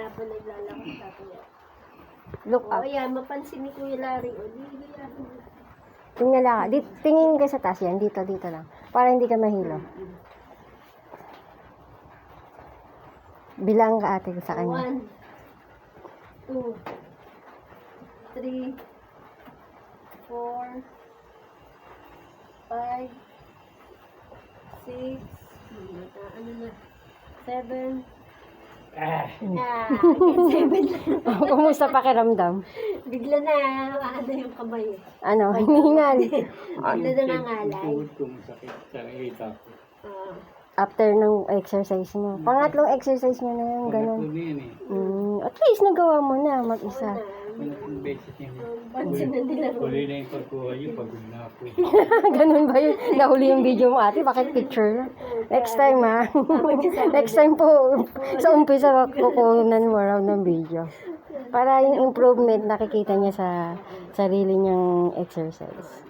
habang naglalakad tayo. Look up. Ayan, mapansin ni Kuya Larry. Tingnan lang. Tingin ka sa taas yan. Dito lang. Para hindi ka mahilo. Bilang ka ate sa kanya. 1, 2, 3, 4, 5, 6, 7. Again 7 lang. Kumusta pakiramdam? Bigla na, ano yung kamay eh. Ano? Hinihingal. Bigla na nangalay. After ng exercise mo. Pangatlong exercise mo na yan. Ganun. At least nagawa mo na mag-isa. Pansin na nila. Huli na yung pagkuha nyo, pagod na ako. Ganun ba yun? Nahuli yung video mo ate? Bakit picture? Next time ha. Next time po. Sa umpisa kukunan mo raw ng video. Para yung improvement nakikita niya sa sarili niyang exercise.